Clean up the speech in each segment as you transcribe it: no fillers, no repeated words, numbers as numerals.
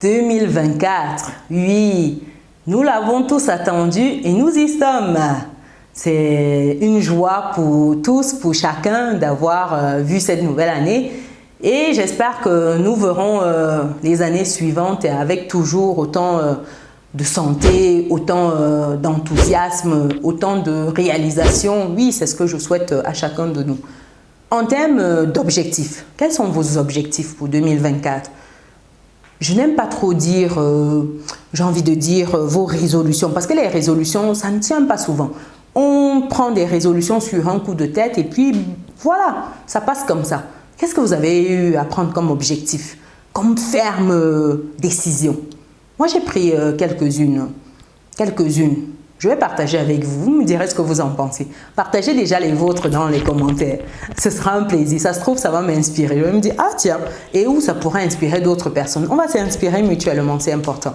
2024, oui, nous l'avons tous attendu et nous y sommes. C'est une joie pour tous, pour chacun d'avoir vu cette nouvelle année et j'espère que nous verrons les années suivantes avec toujours autant de santé, autant d'enthousiasme, autant de réalisation. Oui, c'est ce que je souhaite à chacun de nous. En termes d'objectifs, quels sont vos objectifs pour 2024? Je n'aime pas trop dire, j'ai envie de dire vos résolutions, parce que les résolutions, ça ne tient pas souvent. On prend des résolutions sur un coup de tête et puis voilà, ça passe comme ça. Qu'est-ce que vous avez eu à prendre comme objectif, comme ferme décision? Moi, j'ai pris quelques-unes. Je vais partager avec vous. Vous me direz ce que vous en pensez. Partagez déjà les vôtres dans les commentaires. Ce sera un plaisir. Ça se trouve, ça va m'inspirer. Je vais me dire, ah tiens, et où ça pourrait inspirer d'autres personnes. On va s'inspirer mutuellement, c'est important.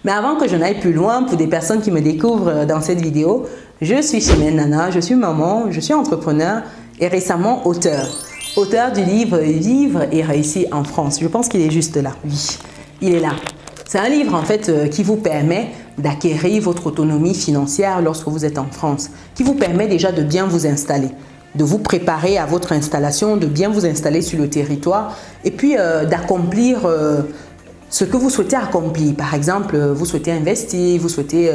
Mais avant que je n'aille plus loin, pour des personnes qui me découvrent dans cette vidéo, je suis Chimène Nana, je suis maman, je suis entrepreneur et récemment auteur. Auteur du livre « Vivre et réussir en France ». Je pense qu'il est juste là, oui, il est là. C'est un livre en fait qui vous permet d'acquérir votre autonomie financière lorsque vous êtes en France, qui vous permet déjà de bien vous installer, de vous préparer à votre installation, de bien vous installer sur le territoire et puis d'accomplir ce que vous souhaitez accomplir. Par exemple, vous souhaitez investir, vous souhaitez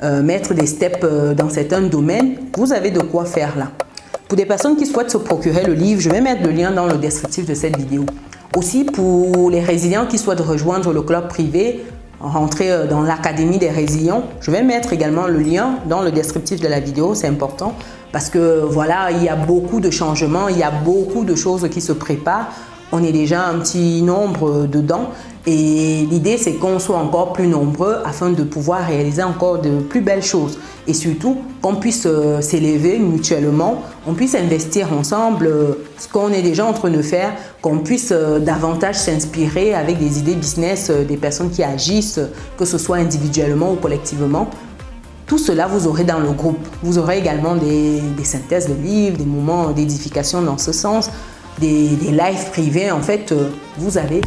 mettre des steps dans certains domaines, vous avez de quoi faire là. Pour des personnes qui souhaitent se procurer le livre, je vais mettre le lien dans le descriptif de cette vidéo. Aussi pour les résilients qui souhaitent rejoindre le club privé, rentrer dans l'académie des résilients, je vais mettre également le lien dans le descriptif de la vidéo, c'est important parce que voilà, il y a beaucoup de changements, il y a beaucoup de choses qui se préparent. On est déjà un petit nombre dedans et l'idée c'est qu'on soit encore plus nombreux afin de pouvoir réaliser encore de plus belles choses et surtout qu'on puisse s'élever mutuellement, on puisse investir ensemble ce qu'on est déjà en train de faire, qu'on puisse davantage s'inspirer avec des idées business des personnes qui agissent, que ce soit individuellement ou collectivement. Tout cela, vous aurez dans le groupe. Vous aurez également des synthèses de livres, des moments d'édification dans ce sens, des lives privés. En fait, vous avez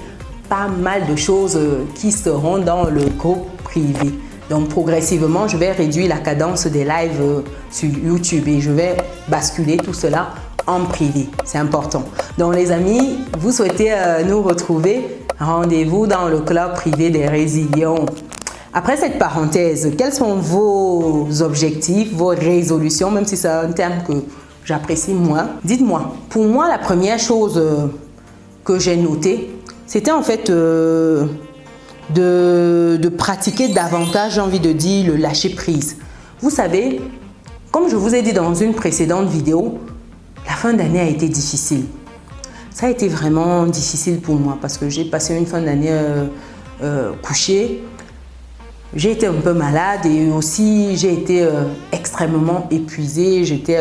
pas mal de choses qui seront dans le groupe privé. Donc, progressivement, je vais réduire la cadence des lives sur YouTube et je vais basculer tout cela en privé. C'est important. Donc, les amis, vous souhaitez nous retrouver? Rendez-vous dans le club privé des résilients. Après cette parenthèse, quels sont vos objectifs, vos résolutions, même si c'est un terme que j'apprécie moins? Dites-moi, pour moi, la première chose que j'ai notée, c'était en fait de pratiquer davantage, j'ai envie de dire, le lâcher prise. Vous savez, comme je vous ai dit dans une précédente vidéo, la fin d'année a été difficile. Ça a été vraiment difficile pour moi parce que j'ai passé une fin d'année couchée. J'ai été un peu malade et aussi j'ai été extrêmement épuisée. J'étais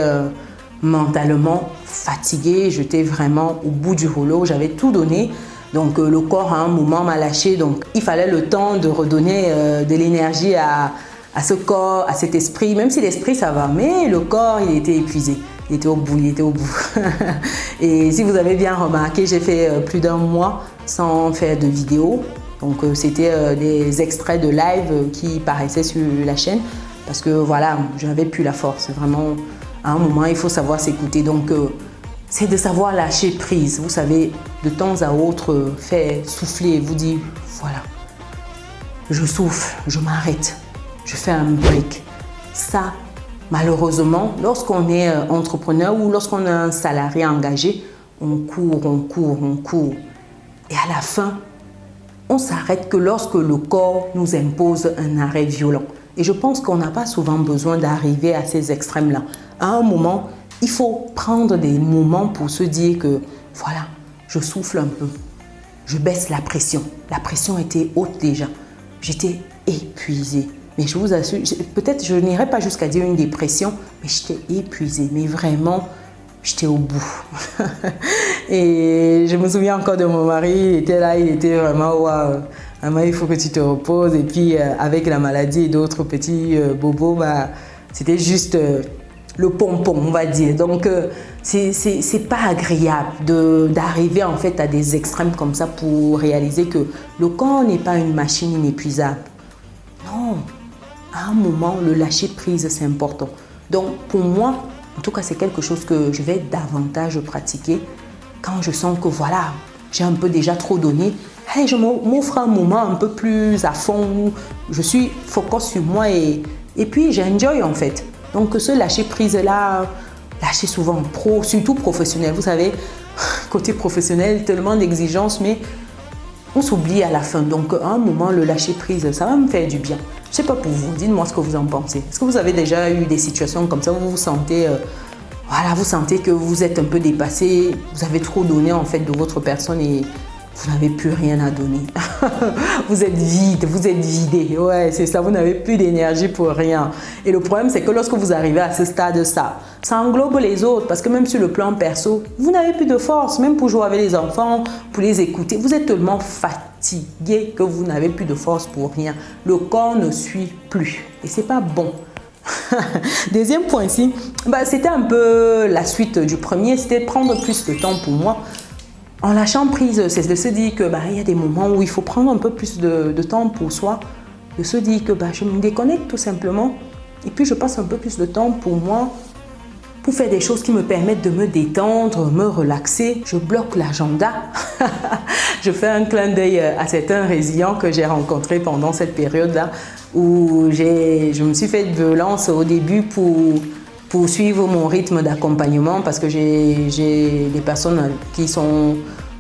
mentalement fatiguée, j'étais vraiment au bout du rouleau, j'avais tout donné. Donc le corps à un moment m'a lâché, donc il fallait le temps de redonner de l'énergie à ce corps, à cet esprit, même si l'esprit ça va, mais le corps il était épuisé, il était au bout, Et si vous avez bien remarqué, j'ai fait plus d'un mois sans faire de vidéo, donc c'était des extraits de live qui paraissaient sur la chaîne, parce que voilà, je n'avais plus la force, vraiment. À un moment, il faut savoir s'écouter. Donc, c'est de savoir lâcher prise. Vous savez, de temps à autre, faire souffler, vous dire, voilà, je souffle, je m'arrête, je fais un break. Ça, malheureusement, lorsqu'on est entrepreneur ou lorsqu'on est un salarié engagé, on court. Et à la fin, on s'arrête que lorsque le corps nous impose un arrêt violent. Et je pense qu'on n'a pas souvent besoin d'arriver à ces extrêmes-là. À un moment, il faut prendre des moments pour se dire que voilà, je souffle un peu, je baisse la pression. La pression était haute déjà, j'étais épuisée. Mais je vous assure, peut-être je n'irai pas jusqu'à dire une dépression, mais j'étais épuisée, mais vraiment, j'étais au bout. Et je me souviens encore de mon mari, il était là, il était vraiment Maman, il faut que tu te reposes. Et puis, avec la maladie et d'autres petits bobos, bah, c'était juste le pompon, on va dire. Donc, c'est pas agréable d'arriver en fait à des extrêmes comme ça pour réaliser que le corps n'est pas une machine inépuisable. Non, à un moment, le lâcher prise, c'est important. Donc, pour moi, en tout cas, c'est quelque chose que je vais davantage pratiquer quand je sens que voilà, j'ai un peu déjà trop donné. Allez, je m'offre un moment un peu plus à fond où je suis focus sur moi et puis j'enjoy en fait. Donc, ce lâcher prise-là, lâcher souvent pro, surtout professionnel. Vous savez, côté professionnel, tellement d'exigences, mais on s'oublie à la fin. Donc, à un moment, le lâcher prise, ça va me faire du bien. Je ne sais pas pour vous, dites-moi ce que vous en pensez. Est-ce que vous avez déjà eu des situations comme ça où vous vous sentez, voilà, vous sentez que vous êtes un peu dépassé, vous avez trop donné en fait de votre personne et vous n'avez plus rien à donner. Vous êtes vide, vous êtes vidé. Ouais, c'est ça, vous n'avez plus d'énergie pour rien. Et le problème, c'est que lorsque vous arrivez à ce stade, ça englobe les autres. Parce que même sur le plan perso, vous n'avez plus de force. Même pour jouer avec les enfants, pour les écouter, vous êtes tellement fatigué que vous n'avez plus de force pour rien. Le corps ne suit plus. Et c'est pas bon. Deuxième point ici, c'était un peu la suite du premier. C'était de prendre plus de temps pour moi. En lâchant prise, c'est de se dire que il y a des moments où il faut prendre un peu plus de temps pour soi, de se dire que je me déconnecte tout simplement et puis je passe un peu plus de temps pour moi, pour faire des choses qui me permettent de me détendre, me relaxer. Je bloque l'agenda. Je fais un clin d'œil à certains résilients que j'ai rencontrés pendant cette période-là où je me suis fait violence au début pour suivre mon rythme d'accompagnement parce que j'ai des personnes qui sont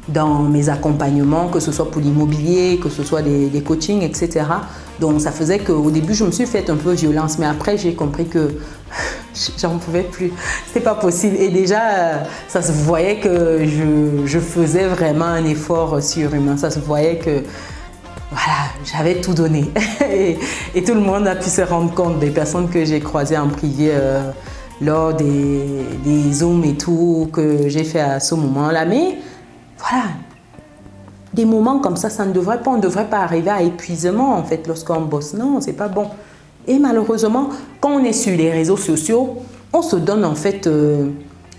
dans mes accompagnements, que ce soit pour l'immobilier, que ce soit des coachings, etc. Donc ça faisait qu'au début, je me suis fait un peu violence, mais après, j'ai compris que j'en pouvais plus. C'était pas possible. Et déjà, ça se voyait que je faisais vraiment un effort surhumain. Ça se voyait que voilà, j'avais tout donné. Et tout le monde a pu se rendre compte, des personnes que j'ai croisées en privé lors des Zooms et tout que j'ai fait à ce moment-là. Mais voilà, des moments comme ça, on ne devrait pas arriver à épuisement en fait lorsqu'on bosse. Non, c'est pas bon. Et malheureusement, quand on est sur les réseaux sociaux, on se donne en fait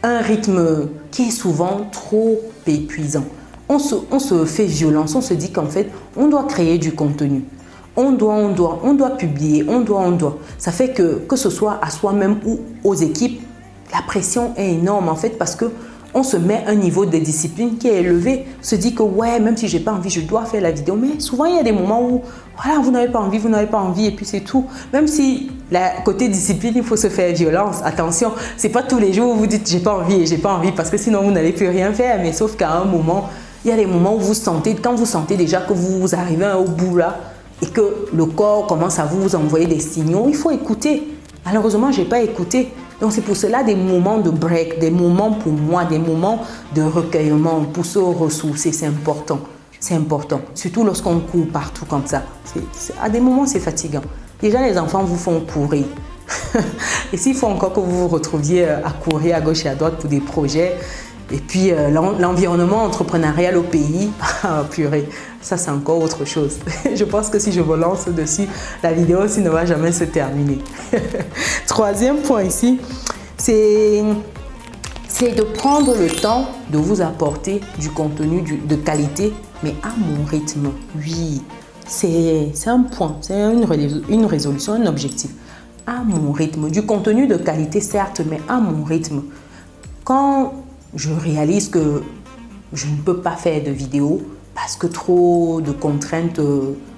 un rythme qui est souvent trop épuisant. On se fait violence, on se dit qu'en fait, on doit créer du contenu. On doit publier, on doit. Ça fait que ce soit à soi-même ou aux équipes, la pression est énorme en fait parce que on se met un niveau de discipline qui est élevé. On se dit que ouais, même si j'ai pas envie, je dois faire la vidéo. Mais souvent, il y a des moments où voilà, vous n'avez pas envie et puis c'est tout. Même si côté discipline, il faut se faire violence. Attention, c'est pas tous les jours où vous dites j'ai pas envie parce que sinon vous n'allez plus rien faire. Mais sauf qu'à un moment, il y a des moments où quand vous sentez déjà que vous arrivez au bout là et que le corps commence à vous envoyer des signaux, il faut écouter. Malheureusement, j'ai pas écouté. Donc c'est pour cela des moments de break, des moments pour moi, des moments de recueillement pour se ressourcer, c'est important. C'est important, surtout lorsqu'on court partout comme ça. À des moments, c'est fatigant. Déjà, les enfants vous font courir. Et s'il faut encore que vous vous retrouviez à courir à gauche et à droite pour des projets, et puis l'environnement entrepreneurial au pays, purée, ça c'est encore autre chose. Je pense que si je me lance dessus, la vidéo aussi ne va jamais se terminer. Troisième point ici, c'est de prendre le temps de vous apporter du contenu de qualité, mais à mon rythme. Oui, c'est un point, c'est une résolution, un objectif. À mon rythme, du contenu de qualité certes, mais à mon rythme. Quand je réalise que je ne peux pas faire de vidéo parce que trop de contraintes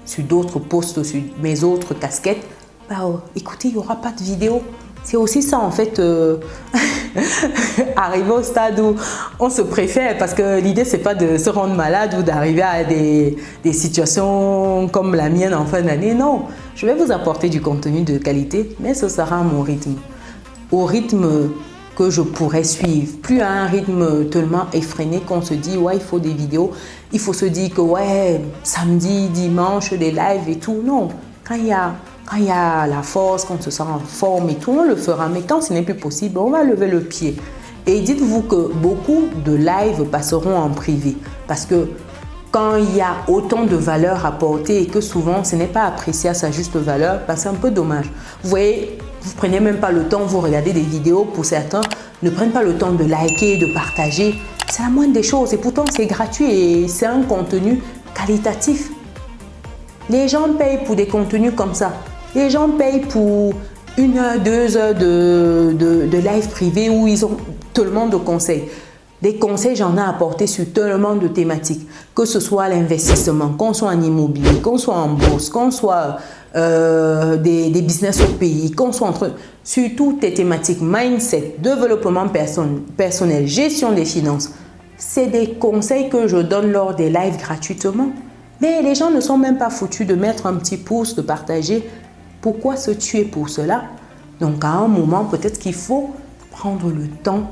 sur d'autres postes, sur mes autres casquettes, écoutez, il n'y aura pas de vidéo. C'est aussi ça en fait, arriver au stade où on se préfère parce que l'idée c'est pas de se rendre malade ou d'arriver à des situations comme la mienne en fin d'année. Non, je vais vous apporter du contenu de qualité, mais ce sera à mon rythme. Au rythme que je pourrais suivre, plus à un rythme tellement effréné qu'on se dit ouais il faut des vidéos, il faut se dire que ouais samedi, dimanche des lives et tout. Non, quand il y a la force, quand on se sent en forme et tout, on le fera, mais quand ce n'est plus possible, on va lever le pied. Et dites-vous que beaucoup de lives passeront en privé parce que quand il y a autant de valeur apportée et que souvent ce n'est pas apprécié à sa juste valeur, ben c'est un peu dommage. Vous voyez, vous ne prenez même pas le temps, vous regardez des vidéos, pour certains ne prennent pas le temps de liker, de partager. C'est la moindre des choses et pourtant c'est gratuit et c'est un contenu qualitatif. Les gens payent pour des contenus comme ça. Les gens payent pour 1 heure, 2 heures de live privé où ils ont tellement de conseils. Des conseils, j'en ai apporté sur tellement de thématiques, que ce soit l'investissement, qu'on soit en immobilier, qu'on soit en bourse, qu'on soit des business au pays, qu'on soit sur toutes les thématiques, mindset, développement personnel, gestion des finances. C'est des conseils que je donne lors des lives gratuitement. Mais les gens ne sont même pas foutus de mettre un petit pouce, de partager. Pourquoi se tuer pour cela? Donc à un moment, peut-être qu'il faut prendre le temps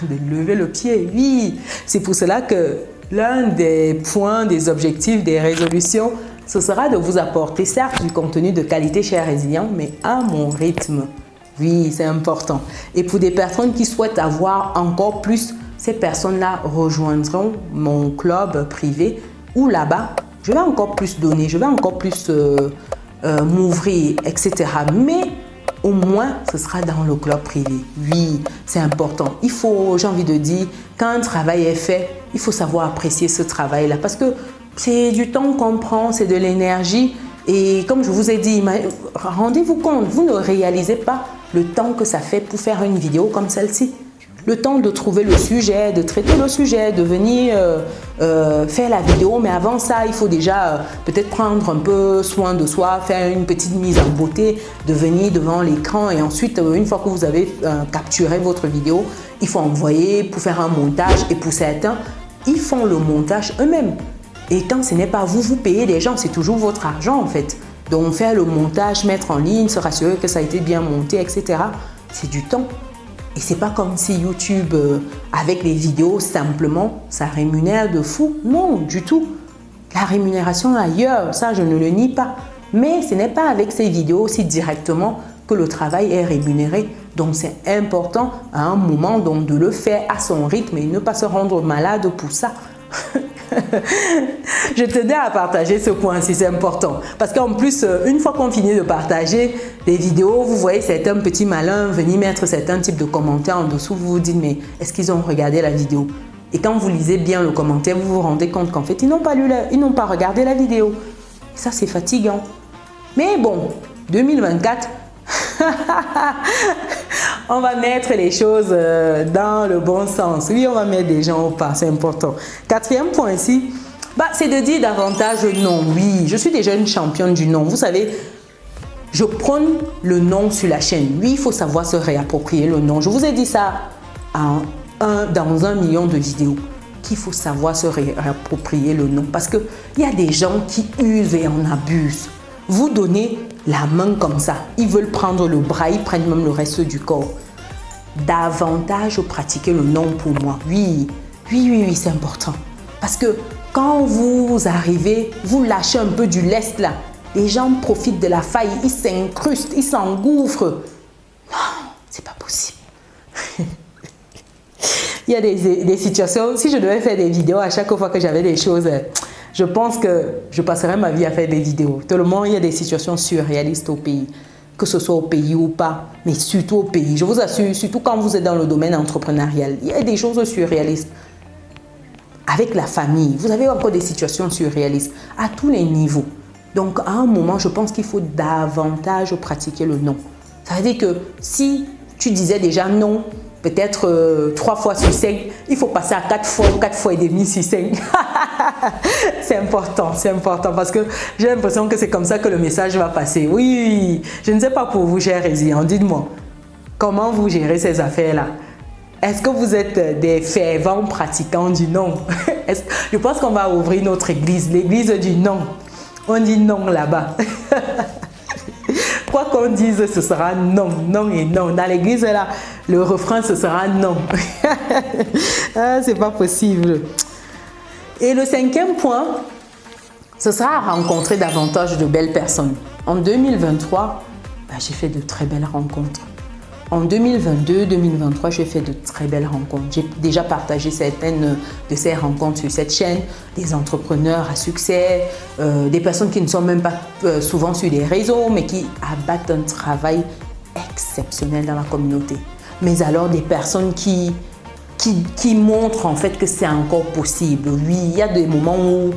de lever le pied. Oui, c'est pour cela que l'un des points, des objectifs, des résolutions, ce sera de vous apporter certes du contenu de qualité chez Résilient, mais à mon rythme. Oui, c'est important. Et pour des personnes qui souhaitent avoir encore plus, ces personnes-là rejoindront mon club privé où là-bas, je vais encore plus donner, je vais encore plus m'ouvrir, etc. Mais au moins, ce sera dans le club privé. Oui, c'est important. Il faut, j'ai envie de dire, quand un travail est fait, il faut savoir apprécier ce travail-là parce que c'est du temps qu'on prend, c'est de l'énergie. Et comme je vous ai dit, rendez-vous compte, vous ne réalisez pas le temps que ça fait pour faire une vidéo comme celle-ci. Le temps de trouver le sujet, de traiter le sujet, de venir faire la vidéo. Mais avant ça, il faut déjà peut-être prendre un peu soin de soi, faire une petite mise en beauté, de venir devant l'écran. Et ensuite, une fois que vous avez capturé votre vidéo, il faut envoyer pour faire un montage. Et pour certains, ils font le montage eux-mêmes. Et quand ce n'est pas vous, vous payez des gens, c'est toujours votre argent en fait. Donc faire le montage, mettre en ligne, se rassurer que ça a été bien monté, etc. C'est du temps. Et c'est pas comme si YouTube, avec les vidéos, simplement, ça rémunère de fou. Non, du tout. La rémunération ailleurs, ça je ne le nie pas. Mais ce n'est pas avec ces vidéos aussi directement que le travail est rémunéré. Donc c'est important à un moment donc, de le faire à son rythme et ne pas se rendre malade pour ça. Je tenais à partager ce point-ci, c'est important. Parce qu'en plus, une fois qu'on finit de partager les vidéos, vous voyez certains petits malins venir mettre certains types de commentaires en dessous. Vous vous dites, mais est-ce qu'ils ont regardé la vidéo? Et quand vous lisez bien le commentaire, vous vous rendez compte qu'en fait, ils n'ont pas regardé la vidéo. Et ça, c'est fatigant. Mais bon, 2024, on va mettre les choses dans le bon sens. Oui, on va mettre des gens au pas, c'est important. 4e point ici, c'est de dire davantage non. Oui, je suis déjà une championne du non. Vous savez, je prône le non sur la chaîne. Oui, il faut savoir se réapproprier le non. Je vous ai dit ça dans 1 million de vidéos, qu'il faut savoir se réapproprier le non. Parce qu'il y a des gens qui usent et en abusent. Vous donnez la main comme ça. Ils veulent prendre le bras, ils prennent même le reste du corps. Davantage pratiquer le non pour moi. Oui, c'est important. Parce que quand vous arrivez, vous lâchez un peu du lest là. Les gens profitent de la faille, ils s'incrustent, ils s'engouffrent. Non, c'est pas possible. Il y a des situations, si je devais faire des vidéos à chaque fois que j'avais des choses, je pense que je passerais ma vie à faire des vidéos. Tellement il y a des situations surréalistes au pays, que ce soit au pays ou pas, mais surtout au pays. Je vous assure, surtout quand vous êtes dans le domaine entrepreneurial, il y a des choses surréalistes. Avec la famille, vous avez encore des situations surréalistes à tous les niveaux. Donc à un moment, je pense qu'il faut davantage pratiquer le non. Ça veut dire que si tu disais déjà non, peut-être 3 fois sur 5, il faut passer à 4 fois et demi sur 5. C'est important parce que j'ai l'impression que c'est comme ça que le message va passer. Oui, je ne sais pas pour vous, chers résilients, dites-moi, comment vous gérez ces affaires-là? Est-ce que vous êtes des fervents pratiquants du non? Je pense qu'on va ouvrir notre église, l'église du non. On dit non là-bas. Quoi qu'on dise, ce sera non, non et non. Dans l'église, là, le refrain, ce sera non. C'est pas possible. Et le 5e point, ce sera rencontrer davantage de belles personnes. En 2023, j'ai fait de très belles rencontres. En 2022-2023, j'ai fait de très belles rencontres. J'ai déjà partagé certaines de ces rencontres sur cette chaîne. Des entrepreneurs à succès, des personnes qui ne sont même pas souvent sur les réseaux, mais qui abattent un travail exceptionnel dans la communauté. Mais alors des personnes qui montrent en fait que c'est encore possible. Oui, il y a des moments où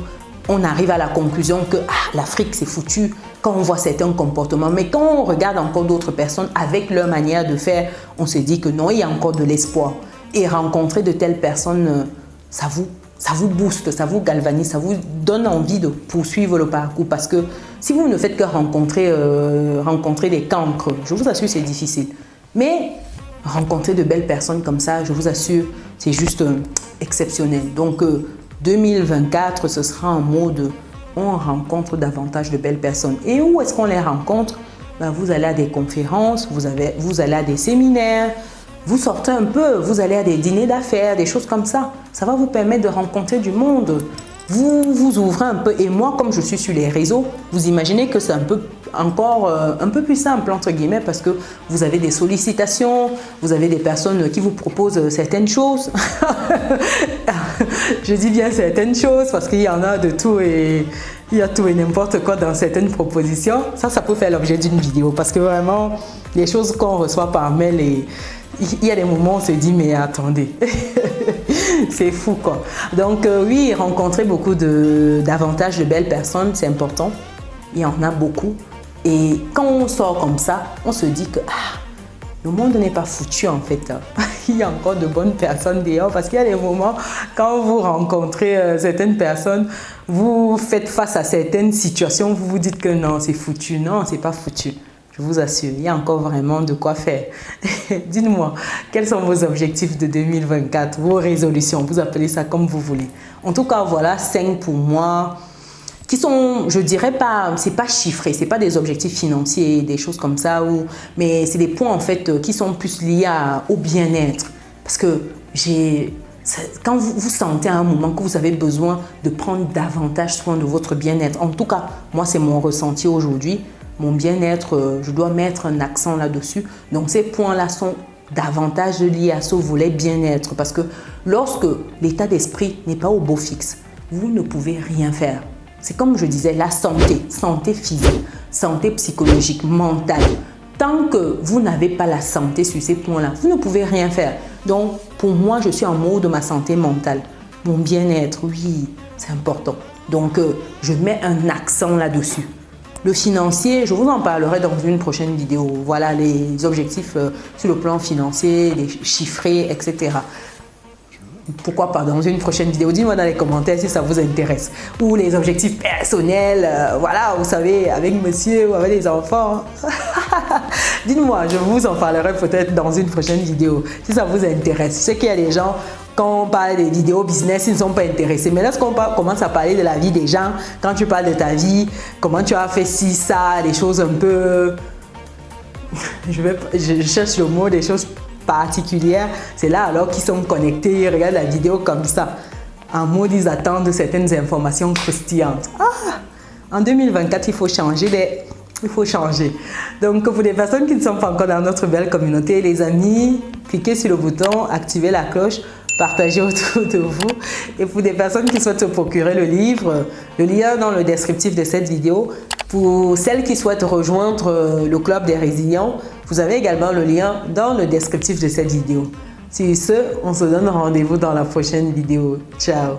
on arrive à la conclusion que l'Afrique c'est foutu quand on voit certains comportements. Mais quand on regarde encore d'autres personnes avec leur manière de faire, on se dit que non, il y a encore de l'espoir. Et rencontrer de telles personnes, ça vous booste, ça vous galvanise, ça vous donne envie de poursuivre le parcours. Parce que si vous ne faites que rencontrer des cancres, je vous assure c'est difficile. Mais rencontrer de belles personnes comme ça, je vous assure, c'est juste exceptionnel. Donc 2024, ce sera en mode on rencontre davantage de belles personnes. Et où est-ce qu'on les rencontre? Vous allez à des conférences, vous allez à des séminaires, vous sortez un peu, vous allez à des dîners d'affaires, des choses comme ça. Ça va vous permettre de rencontrer du monde. Vous vous ouvrez un peu. Et moi, comme je suis sur les réseaux, vous imaginez que c'est encore un peu plus simple, entre guillemets, parce que vous avez des sollicitations, vous avez des personnes qui vous proposent certaines choses. Je dis bien certaines choses parce qu'il y en a de tout et il y a tout et n'importe quoi dans certaines propositions. Ça peut faire l'objet d'une vidéo parce que vraiment, les choses qu'on reçoit par mail, il y a des moments où on se dit mais attendez, c'est fou quoi. Donc oui, rencontrer davantage de belles personnes, c'est important. Il y en a beaucoup. Et quand on sort comme ça, on se dit que le monde n'est pas foutu en fait. Il y a encore de bonnes personnes dehors parce qu'il y a des moments quand vous rencontrez certaines personnes, vous faites face à certaines situations, vous vous dites que non, c'est foutu. Non, c'est pas foutu. Je vous assure, il y a encore vraiment de quoi faire. Dites-moi, quels sont vos objectifs de 2024, vos résolutions, vous appelez ça comme vous voulez. En tout cas, voilà 5 pour moi qui sont, je dirais pas, c'est pas chiffré, c'est pas des objectifs financiers, des choses comme ça, mais c'est des points en fait qui sont plus liés au bien-être. Parce que quand vous sentez à un moment que vous avez besoin de prendre davantage soin de votre bien-être, en tout cas, moi c'est mon ressenti aujourd'hui, mon bien-être, je dois mettre un accent là-dessus. Donc ces points-là sont davantage liés à ce volet bien-être. Parce que lorsque l'état d'esprit n'est pas au beau fixe, vous ne pouvez rien faire. C'est comme je disais, la santé physique, santé psychologique, mentale. Tant que vous n'avez pas la santé sur ces points-là, vous ne pouvez rien faire. Donc, pour moi, je suis en mode de ma santé mentale. Mon bien-être, oui, c'est important. Donc, je mets un accent là-dessus. Le financier, je vous en parlerai dans une prochaine vidéo. Voilà les objectifs sur le plan financier, les chiffrés, etc. Pourquoi pas dans une prochaine vidéo? Dites-moi dans les commentaires si ça vous intéresse. Ou les objectifs personnels, voilà, vous savez, avec monsieur ou avec les enfants. Dites-moi, je vous en parlerai peut-être dans une prochaine vidéo si ça vous intéresse. Je sais qu'il y a des gens, quand on parle des vidéos business, ils ne sont pas intéressés. Mais lorsqu'on commence à parler de la vie des gens, quand tu parles de ta vie, comment tu as fait ci, ça, des choses un peu... je cherche le mot, des choses particulières, c'est là alors qu'ils sont connectés, ils regardent la vidéo comme ça. En mode, ils attendent certaines informations croustillantes. En 2024, il faut changer. Il faut changer. Donc, pour les personnes qui ne sont pas encore dans notre belle communauté, les amis, cliquez sur le bouton, activez la cloche, partagez autour de vous. Et pour des personnes qui souhaitent se procurer le livre, le lien dans le descriptif de cette vidéo. Pour celles qui souhaitent rejoindre le club des résilients, vous avez également le lien dans le descriptif de cette vidéo. Sur ce, on se donne rendez-vous dans la prochaine vidéo. Ciao!